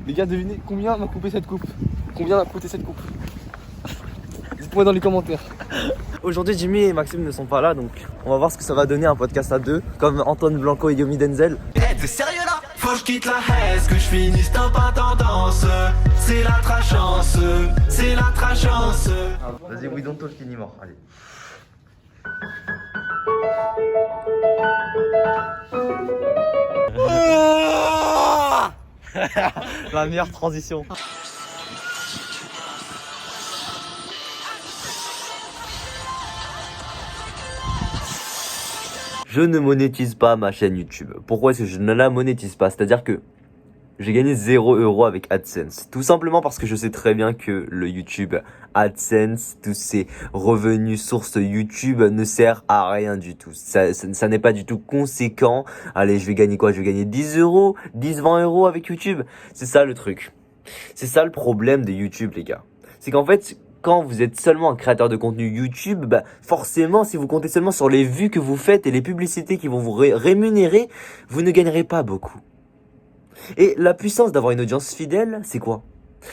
Les gars, devinez combien m'a coupé cette coupe? Combien m'a coûté cette coupe? Dites-moi dans les commentaires. Aujourd'hui, Jimmy et Maxime ne sont pas là, donc on va voir ce que ça va donner un podcast à deux, comme Antoine Blanco et Yomi Denzel. T'es sérieux là? Faut que je quitte la haise, que je finisse top intendance. C'est la trachance, c'est la trachance. Vas-y, we don't talk anymore, allez. La meilleure transition. Je ne monétise pas ma chaîne YouTube. Pourquoi est-ce que je ne la monétise pas? C'est-à-dire que j'ai gagné 0 € avec AdSense. Tout simplement parce que je sais très bien que le YouTube AdSense, tous ces revenus sources YouTube ne sert à rien du tout. Ça n'est pas du tout conséquent. Allez, je vais gagner quoi? Je vais gagner 10 €, 10, 20 € avec YouTube. C'est ça le truc. C'est ça le problème de YouTube, les gars. C'est qu'en fait, quand vous êtes seulement un créateur de contenu YouTube, bah forcément, si vous comptez seulement sur les vues que vous faites et les publicités qui vont vous rémunérer, vous ne gagnerez pas beaucoup. Et la puissance d'avoir une audience fidèle, c'est quoi?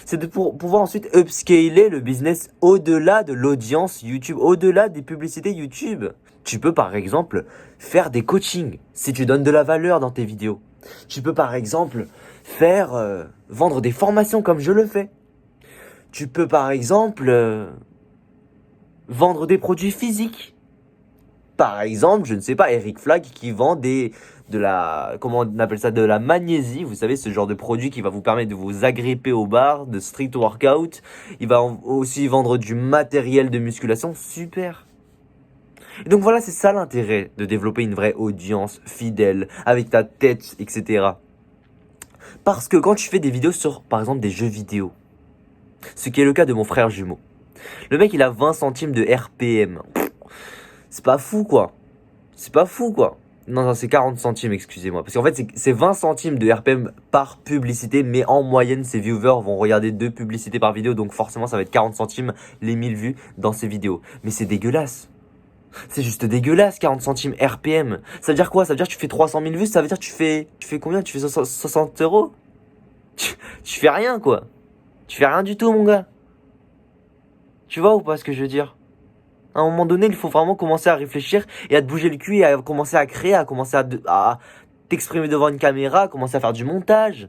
C'est de pouvoir ensuite upscaler le business au-delà de l'audience YouTube, au-delà des publicités YouTube. Tu peux par exemple faire des coachings si tu donnes de la valeur dans tes vidéos. Tu peux par exemple faire vendre des formations comme je le fais. Tu peux par exemple vendre des produits physiques. Par exemple, je ne sais pas, Eric Flag qui vend comment on appelle ça, de la magnésie. Vous savez, ce genre de produit qui va vous permettre de vous agripper au bar, de street workout. Il va aussi vendre du matériel de musculation. Super. Et donc voilà, c'est ça l'intérêt de développer une vraie audience fidèle, avec ta tête, etc. Parce que quand tu fais des vidéos sur, par exemple, des jeux vidéo, ce qui est le cas de mon frère jumeau, le mec il a 20 centimes de RPM. C'est pas fou quoi. C'est pas fou quoi. Non, c'est 40 centimes, excusez-moi. Parce qu'en fait, c'est 20 centimes de RPM par publicité, mais en moyenne, ses viewers vont regarder 2 publicités par vidéo, donc forcément, ça va être 40 centimes les 1000 vues dans ses vidéos. Mais c'est dégueulasse. C'est juste dégueulasse, 40 centimes RPM. Ça veut dire quoi? Ça veut dire que tu fais 300 000 vues, ça veut dire que tu fais combien? Tu fais 60 €? Tu fais rien, quoi. Tu fais rien du tout, mon gars. Tu vois ou pas ce que je veux dire? À un moment donné, il faut vraiment commencer à réfléchir et à te bouger le cul et à commencer à créer, à commencer à t'exprimer devant une caméra, à commencer à faire du montage.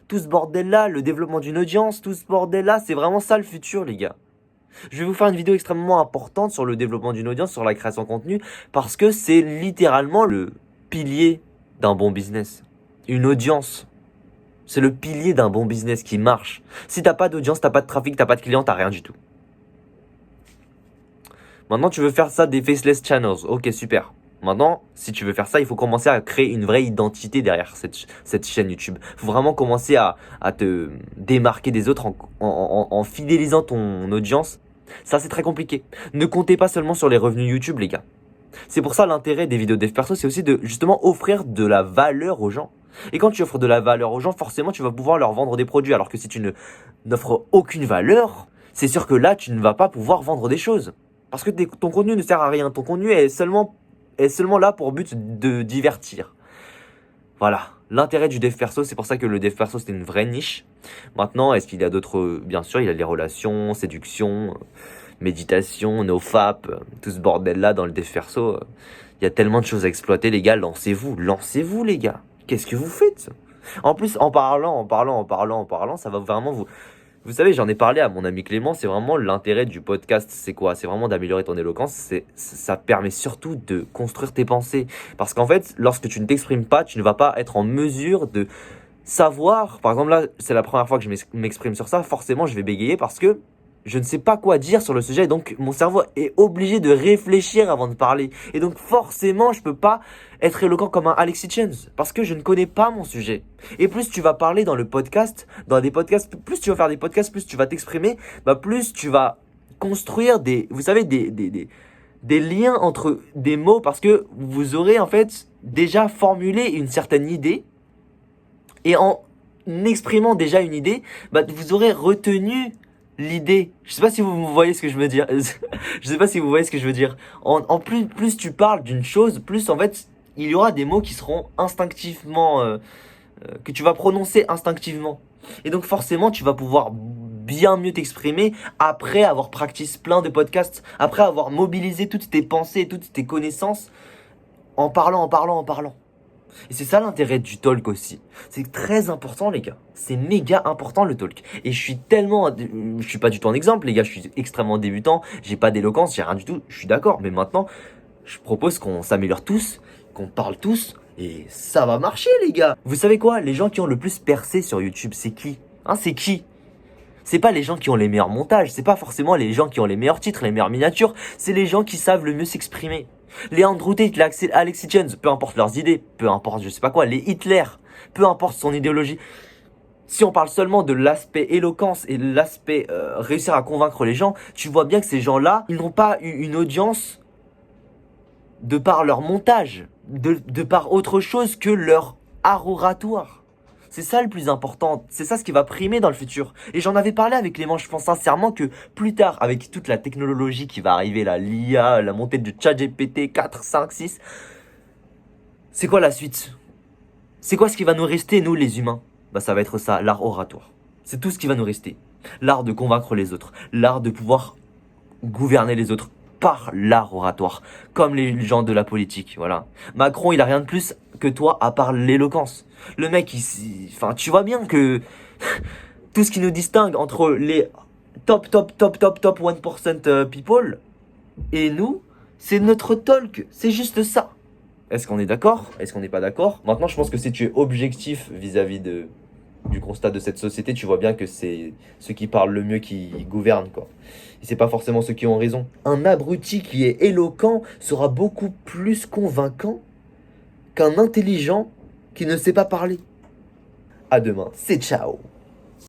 Tout ce bordel-là, le développement d'une audience, tout ce bordel-là, c'est vraiment ça le futur, les gars. Je vais vous faire une vidéo extrêmement importante sur le développement d'une audience, sur la création de contenu, parce que c'est littéralement le pilier d'un bon business. Une audience. C'est le pilier d'un bon business qui marche. Si t'as pas d'audience, t'as pas de trafic, t'as pas de clients, t'as rien du tout. Maintenant, tu veux faire ça des faceless channels. Ok, super. Maintenant, si tu veux faire ça, il faut commencer à créer une vraie identité derrière cette chaîne YouTube. Il faut vraiment commencer à te démarquer des autres en fidélisant ton audience. Ça, c'est très compliqué. Ne comptez pas seulement sur les revenus YouTube, les gars. C'est pour ça l'intérêt des vidéos dev perso, c'est aussi de justement offrir de la valeur aux gens. Et quand tu offres de la valeur aux gens, forcément, tu vas pouvoir leur vendre des produits. Alors que si tu n'offres aucune valeur, c'est sûr que là, tu ne vas pas pouvoir vendre des choses. Parce que ton contenu ne sert à rien. Ton contenu est seulement là pour but de divertir. Voilà. L'intérêt du dev perso, c'est pour ça que le dev perso, c'est une vraie niche. Maintenant, est-ce qu'il y a d'autres... Bien sûr, il y a les relations, séduction, méditation, nofap, tout ce bordel-là dans le dev perso. Il y a tellement de choses à exploiter, les gars. Lancez-vous, les gars. Qu'est-ce que vous faites? En plus, en parlant, ça va vraiment vous... Vous savez, j'en ai parlé à mon ami Clément, c'est vraiment l'intérêt du podcast, c'est quoi? C'est vraiment d'améliorer ton éloquence, ça permet surtout de construire tes pensées. Parce qu'en fait, lorsque tu ne t'exprimes pas, tu ne vas pas être en mesure de savoir, par exemple là, c'est la première fois que je m'exprime sur ça, forcément je vais bégayer parce que je ne sais pas quoi dire sur le sujet, et donc mon cerveau est obligé de réfléchir avant de parler. Et donc forcément, je peux pas être éloquent comme un Alexis Chance, parce que je ne connais pas mon sujet. Et plus tu vas parler dans le podcast, dans des podcasts, plus tu vas faire des podcasts, plus tu vas t'exprimer, plus tu vas construire des liens entre des mots, parce que vous aurez en fait déjà formulé une certaine idée, et en exprimant déjà une idée, vous aurez retenu l'idée. Je sais pas si vous voyez ce que je veux dire. Je sais pas si vous voyez ce que je veux dire. En plus tu parles d'une chose, plus en fait il y aura des mots qui seront instinctivement que tu vas prononcer instinctivement. Et donc forcément, tu vas pouvoir bien mieux t'exprimer après avoir practice plein de podcasts, après avoir mobilisé toutes tes pensées, toutes tes connaissances en parlant. Et c'est ça l'intérêt du talk aussi. C'est très important les gars. C'est méga important le talk. Et je suis pas du tout un exemple les gars. Je suis extrêmement débutant. J'ai pas d'éloquence, j'ai rien du tout. Je suis d'accord. Mais maintenant, je propose qu'on s'améliore tous, qu'on parle tous. Et ça va marcher les gars. Vous savez quoi? Les gens qui ont le plus percé sur YouTube, c'est qui? C'est qui? C'est pas les gens qui ont les meilleurs montages. C'est pas forcément les gens qui ont les meilleurs titres, les meilleures miniatures. C'est les gens qui savent le mieux s'exprimer. Les Andrew Tate, les Alexis Jones, peu importe leurs idées, peu importe je sais pas quoi, les Hitler, peu importe son idéologie. Si on parle seulement de l'aspect éloquence et l'aspect réussir à convaincre les gens, tu vois bien que ces gens-là, ils n'ont pas eu une audience de par leur montage, de par autre chose que leur art oratoire. C'est ça le plus important, c'est ça ce qui va primer dans le futur. Et j'en avais parlé avec Clément, je pense sincèrement que plus tard, avec toute la technologie qui va arriver, l'IA, la montée de ChatGPT 4, 5, 6, c'est quoi la suite? C'est quoi ce qui va nous rester, nous les humains? Ça va être ça, l'art oratoire. C'est tout ce qui va nous rester. L'art de convaincre les autres, l'art de pouvoir gouverner les autres par l'art oratoire, comme les gens de la politique, voilà. Macron, il a rien de plus que toi à part l'éloquence. Le mec, tu vois bien que tout ce qui nous distingue entre les top 1% people et nous, c'est notre talk, c'est juste ça. Est-ce qu'on est d'accord? Est-ce qu'on n'est pas d'accord? Maintenant, je pense que si tu es objectif vis-à-vis du constat de cette société, tu vois bien que c'est ceux qui parlent le mieux qui gouvernent, quoi. Et c'est pas forcément ceux qui ont raison. Un abruti qui est éloquent sera beaucoup plus convaincant qu'un intelligent qui ne sait pas parler. À demain, c'est ciao.